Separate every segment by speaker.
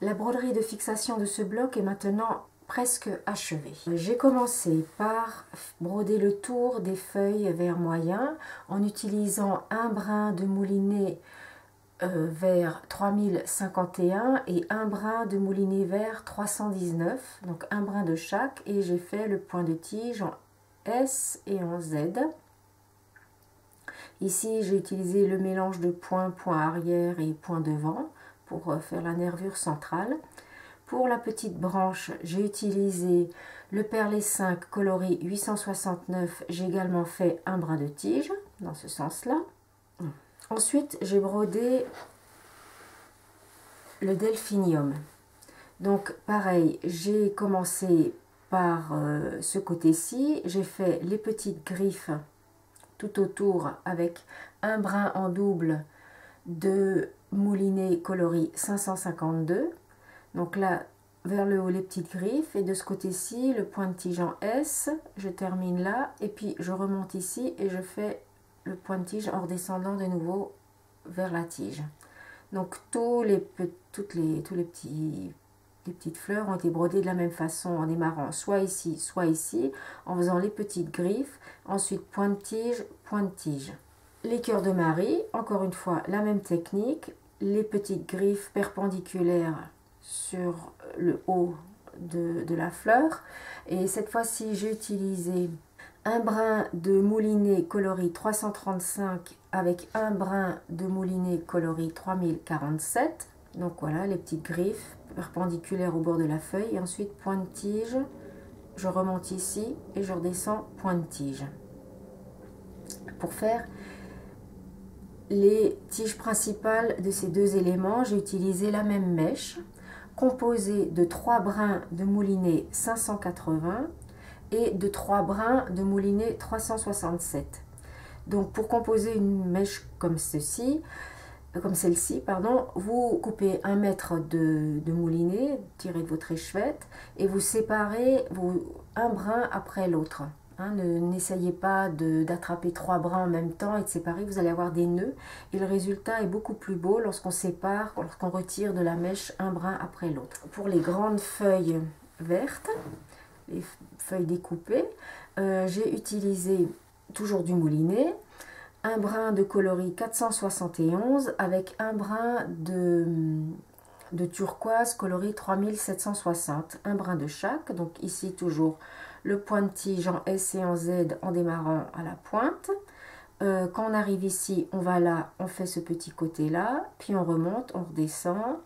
Speaker 1: La broderie de fixation de ce bloc est maintenant presque achevée. J'ai commencé par broder le tour des feuilles vert moyen en utilisant un brin de moulinet vert 3051 et un brin de moulinet vert 319, donc un brin de chaque, et j'ai fait le point de tige en S et en Z. Ici j'ai utilisé le mélange de points, point arrière et point devant pour faire la nervure centrale. Pour la petite branche, j'ai utilisé le perlé 5 coloris 869. J'ai également fait un brin de tige dans ce sens-là. Ensuite, j'ai brodé le delphinium. Donc, pareil, j'ai commencé par ce côté-ci. J'ai fait les petites griffes tout autour avec un brin en double de moulinet coloris 552. Donc là, vers le haut, les petites griffes. Et de ce côté-ci, le point de tige en S. Je termine là. Et puis, je remonte ici et je fais le point de tige en redescendant de nouveau vers la tige. Donc, les petites fleurs ont été brodées de la même façon en démarrant soit ici, en faisant les petites griffes. Ensuite, point de tige. Les cœurs de Marie, encore une fois, la même technique. Les petites griffes perpendiculaires sur le haut de la fleur, et cette fois-ci j'ai utilisé un brin de moulinet coloris 335 avec un brin de moulinet coloris 3047. Donc voilà, les petites griffes perpendiculaires au bord de la feuille, et ensuite point de tige, je remonte ici et je redescends point de tige. Pour faire les tiges principales de ces deux éléments, j'ai utilisé la même mèche composée de 3 brins de moulinet 580 et de 3 brins de moulinet 367. Donc pour composer une mèche comme celle-ci, vous coupez 1 mètre de moulinet tiré de votre échevette et vous séparez un brin après l'autre. N'essayez pas d'attraper 3 brins en même temps et de séparer, vous allez avoir des nœuds et le résultat est beaucoup plus beau lorsqu'on sépare, lorsqu'on retire de la mèche un brin après l'autre. Pour les grandes feuilles vertes, les feuilles découpées, j'ai utilisé toujours du moulinet, un brin de coloris 471 avec un brin de turquoise coloris 3760, un brin de chaque. Donc ici toujours le point de tige en S et en Z en démarrant à la pointe. Quand on arrive ici, on va là, on fait ce petit côté là, puis on remonte, on redescend,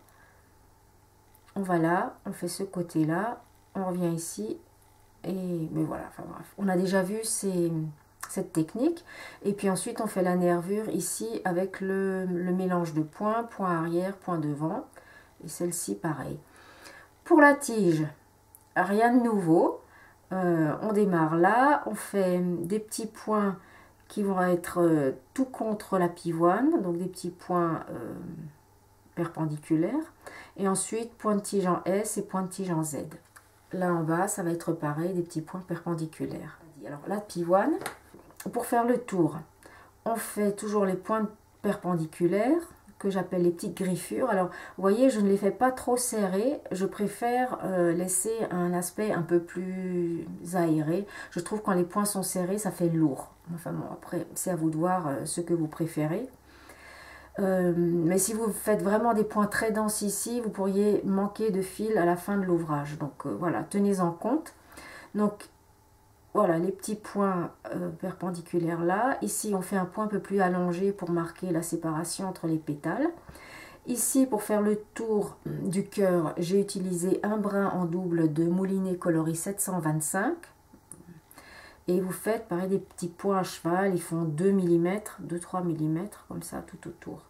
Speaker 1: on va là, on fait ce côté là, on revient ici, et mais voilà, enfin bref, on a déjà vu cette technique. Et puis ensuite on fait la nervure ici avec le mélange de points, point arrière, point devant, et celle-ci pareil. Pour la tige, rien de nouveau. On démarre là, on fait des petits points qui vont être tout contre la pivoine, donc des petits points perpendiculaires, et ensuite point de tige en S et point de tige en Z. Là en bas, ça va être pareil, des petits points perpendiculaires. Alors la pivoine, pour faire le tour, on fait toujours les points perpendiculaires, que j'appelle les petites griffures. Alors, vous voyez, je ne les fais pas trop serrées. Je préfère laisser un aspect un peu plus aéré. Je trouve quand les points sont serrés, ça fait lourd. Enfin bon, après, c'est à vous de voir ce que vous préférez. Mais si vous faites vraiment des points très denses ici, vous pourriez manquer de fil à la fin de l'ouvrage. Donc voilà, tenez-en compte. Donc voilà les petits points perpendiculaires là. Ici, on fait un point un peu plus allongé pour marquer la séparation entre les pétales. Ici, pour faire le tour du cœur, j'ai utilisé un brin en double de moulinet coloris 725. Et vous faites pareil des petits points à cheval, ils font 2 mm, 2-3 mm, comme ça tout autour.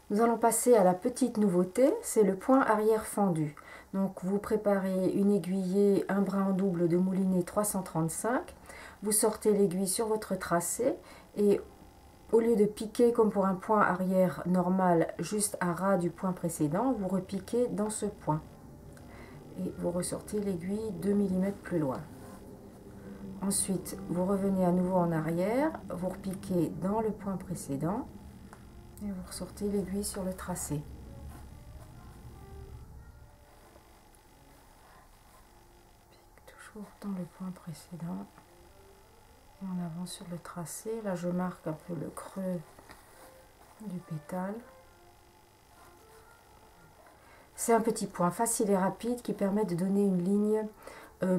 Speaker 1: Nous allons passer à la petite nouveauté, c'est le point arrière fendu. Donc vous préparez une aiguillée, un brin en double de moulinet 335, vous sortez l'aiguille sur votre tracé et au lieu de piquer comme pour un point arrière normal juste à ras du point précédent, vous repiquez dans ce point et vous ressortez l'aiguille 2 mm plus loin. Ensuite, vous revenez à nouveau en arrière, vous repiquez dans le point précédent et vous ressortez l'aiguille sur le tracé. toujours dans le point précédent. Et on avance sur le tracé. Là, je marque un peu le creux du pétale. C'est un petit point facile et rapide qui permet de donner une ligne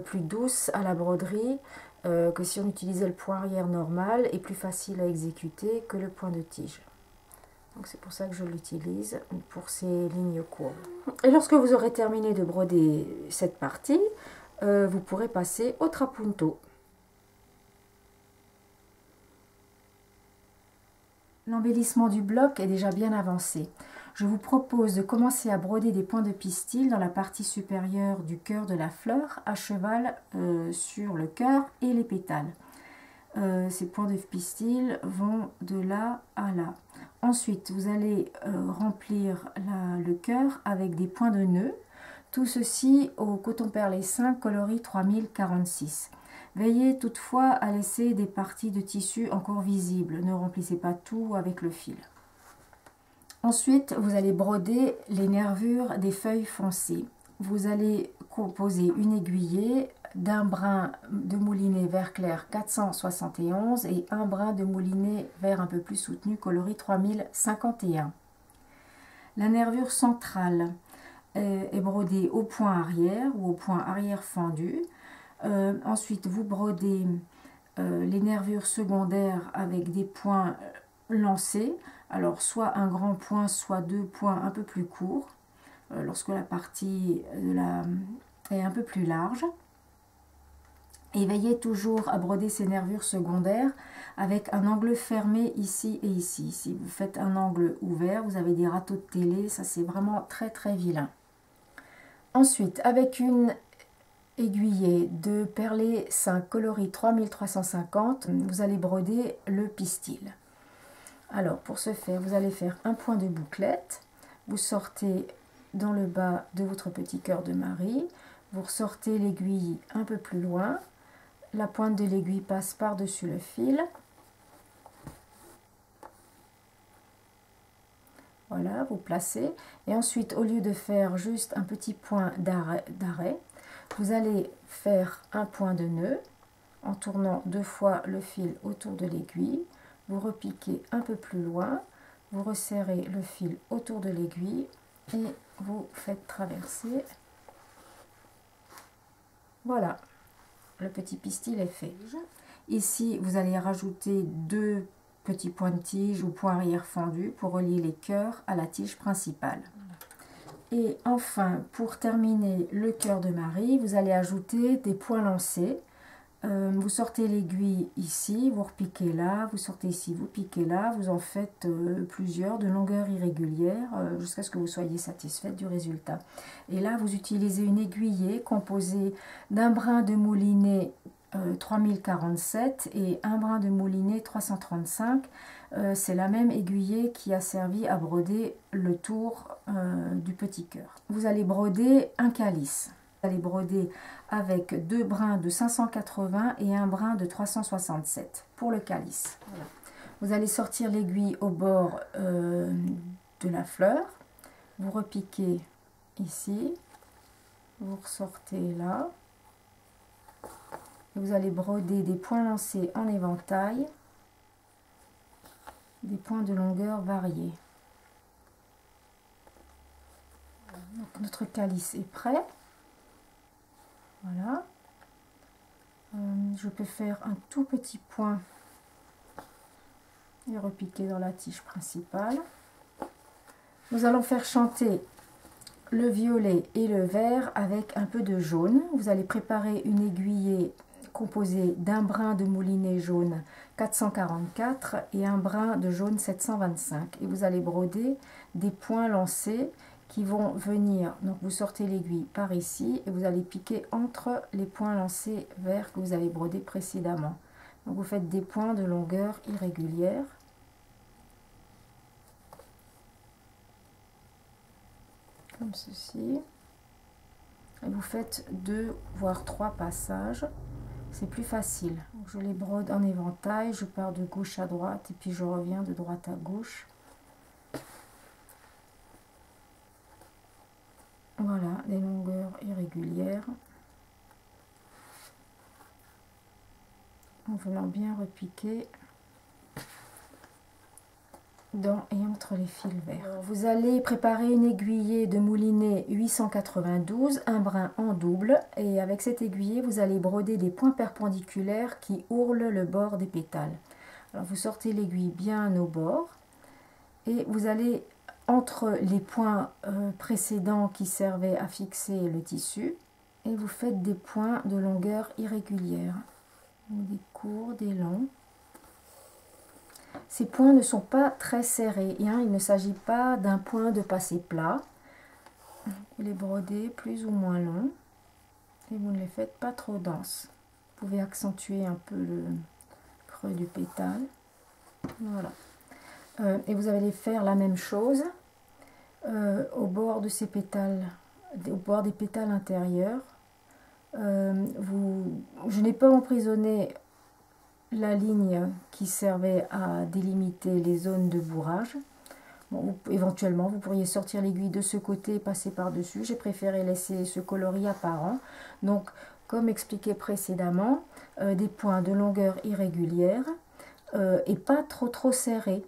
Speaker 1: plus douce à la broderie que si on utilisait le point arrière normal, et plus facile à exécuter que le point de tige. Donc c'est pour ça que je l'utilise pour ces lignes courbes. Et lorsque vous aurez terminé de broder cette partie, vous pourrez passer au trapunto. L'embellissement du bloc est déjà bien avancé. Je vous propose de commencer à broder des points de pistil dans la partie supérieure du cœur de la fleur, à cheval sur le cœur et les pétales. Ces points de pistil vont de là à là. Ensuite, vous allez remplir le cœur avec des points de nœud. Tout ceci au coton perlé 5 coloris 3046. Veillez toutefois à laisser des parties de tissu encore visibles. Ne remplissez pas tout avec le fil. Ensuite, vous allez broder les nervures des feuilles foncées. Vous allez composer une aiguillée d'un brin de moulinet vert clair 471 et un brin de moulinet vert un peu plus soutenu coloris 3051. La nervure centrale est brodée au point arrière ou au point arrière fendu. Ensuite, vous brodez les nervures secondaires avec des points lancés. Alors, soit un grand point, soit deux points un peu plus courts, lorsque la partie est un peu plus large. Et veillez toujours à broder ces nervures secondaires avec un angle fermé ici et ici. Si vous faites un angle ouvert, vous avez des râteaux de télé, ça c'est vraiment très très vilain. Ensuite, avec une aiguillée de perlé 5 coloris 3350, vous allez broder le pistil. Alors pour ce faire, vous allez faire un point de bouclette, vous sortez dans le bas de votre petit cœur de Marie, vous ressortez l'aiguille un peu plus loin, la pointe de l'aiguille passe par-dessus le fil. Voilà, vous placez. Et ensuite, au lieu de faire juste un petit point d'arrêt, vous allez faire un point de nœud en tournant 2 fois le fil autour de l'aiguille. Vous repiquez un peu plus loin, vous resserrez le fil autour de l'aiguille et vous faites traverser. Voilà. Le petit pistil est fait. Ici, vous allez rajouter 2 petits points de tige ou points arrière fendus pour relier les cœurs à la tige principale. Et enfin, pour terminer le cœur de Marie, vous allez ajouter des points lancés. Vous sortez l'aiguille ici, vous repiquez là, vous sortez ici, vous piquez là, vous en faites plusieurs de longueur irrégulière jusqu'à ce que vous soyez satisfaite du résultat. Et là, vous utilisez une aiguillée composée d'un brin de moulinet 3047 et un brin de moulinet 335. C'est la même aiguillée qui a servi à broder le tour du petit cœur. Vous allez broder un calice. Vous allez broder avec 2 brins de 580 et un brin de 367 pour le calice. Voilà. Vous allez sortir l'aiguille au bord de la fleur. Vous repiquez ici. Vous ressortez là. Et vous allez broder des points lancés en éventail, des points de longueur variés. Donc notre calice est prêt. Voilà. Je peux faire un tout petit point et repiquer dans la tige principale. Nous allons faire chanter le violet et le vert avec un peu de jaune. Vous allez préparer une aiguillée composée d'un brin de moulinet jaune 444 et un brin de jaune 725. Et vous allez broder des points lancés qui vont venir, donc vous sortez l'aiguille par ici et vous allez piquer entre les points lancés verts que vous avez brodés précédemment. Donc vous faites des points de longueur irrégulière. Comme ceci. Et vous faites 2 voire 3 passages. C'est plus facile. Donc je les brode en éventail, je pars de gauche à droite et puis je reviens de droite à gauche. Voilà, des longueurs irrégulières. en venant bien repiquer dans et entre les fils verts. Alors, vous allez préparer une aiguillée de moulinet 892, un brin en double, et avec cet aiguillé vous allez broder des points perpendiculaires qui ourlent le bord des pétales. Alors vous sortez l'aiguille bien au bord et vous allez entre les points précédents qui servaient à fixer le tissu, et vous faites des points de longueur irrégulière, des courts, des longs. Ces points ne sont pas très serrés, hein. Il ne s'agit pas d'un point de passé plat. Vous les brodez plus ou moins longs et vous ne les faites pas trop denses. Vous pouvez accentuer un peu le creux du pétale. Voilà. Et vous allez faire la même chose au bord de ces pétales, au bord des pétales intérieurs. Je n'ai pas emprisonné la ligne qui servait à délimiter les zones de bourrage. Bon, éventuellement, vous pourriez sortir l'aiguille de ce côté et passer par-dessus. J'ai préféré laisser ce coloris apparent. Donc, comme expliqué précédemment, des points de longueur irrégulière et pas trop serrés.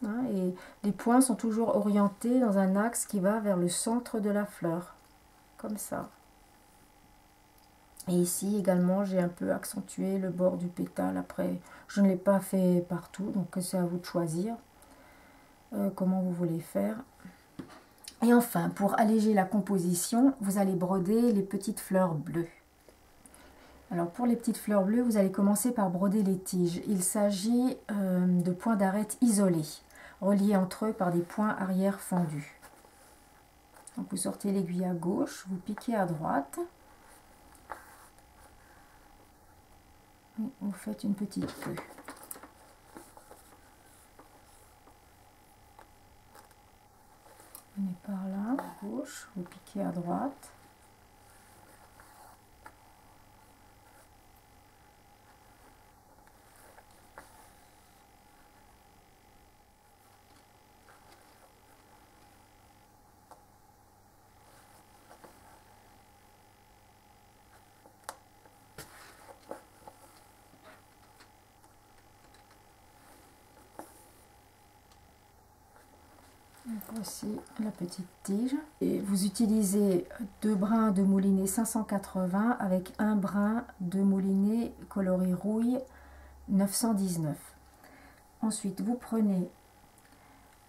Speaker 1: Hein, et les points sont toujours orientés dans un axe qui va vers le centre de la fleur, comme ça. Et ici également, j'ai un peu accentué le bord du pétale. Après, je ne l'ai pas fait partout, donc c'est à vous de choisir comment vous voulez faire. Et enfin, pour alléger la composition, vous allez broder les petites fleurs bleues. Alors pour les petites fleurs bleues, vous allez commencer par broder les tiges. Il s'agit de points d'arête isolés, reliés entre eux par des points arrière fendus. Donc vous sortez l'aiguille à gauche, vous piquez à droite. Vous faites une petite queue. Venez par là, à gauche, vous piquez à droite. Voici la petite tige. Et vous utilisez 2 brins de moulinet 580 avec un brin de moulinet coloris rouille 919. Ensuite, vous prenez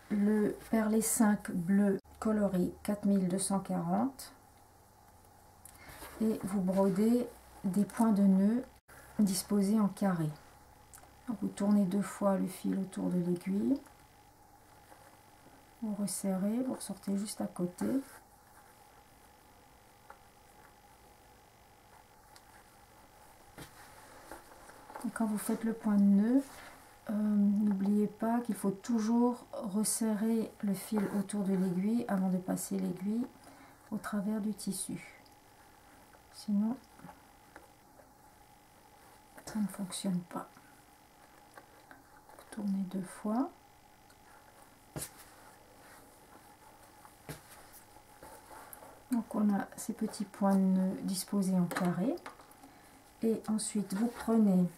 Speaker 1: le perlé 5 bleu coloris 4240 et vous brodez des points de nœud disposés en carré. Donc, vous tournez 2 fois le fil autour de l'aiguille. Vous resserrez, vous ressortez juste à côté. Et quand vous faites le point de nœud, n'oubliez pas qu'il faut toujours resserrer le fil autour de l'aiguille avant de passer l'aiguille au travers du tissu. Sinon, ça ne fonctionne pas. Vous tournez 2 fois. Donc on a ces petits points de nœud disposés en carré. Et ensuite vous prenez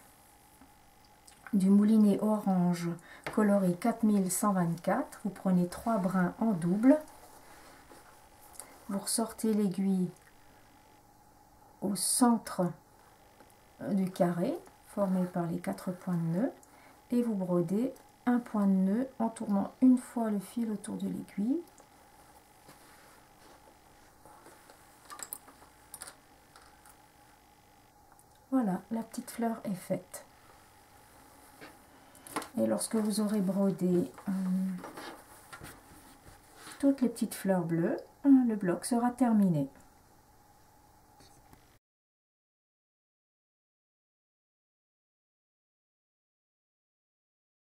Speaker 1: du moulinet orange coloré 4124. Vous prenez 3 brins en double. Vous ressortez l'aiguille au centre du carré formé par les 4 points de nœud. Et vous brodez un point de nœud en tournant une fois le fil autour de l'aiguille. Voilà, la petite fleur est faite. Et lorsque vous aurez brodé toutes les petites fleurs bleues, le bloc sera terminé.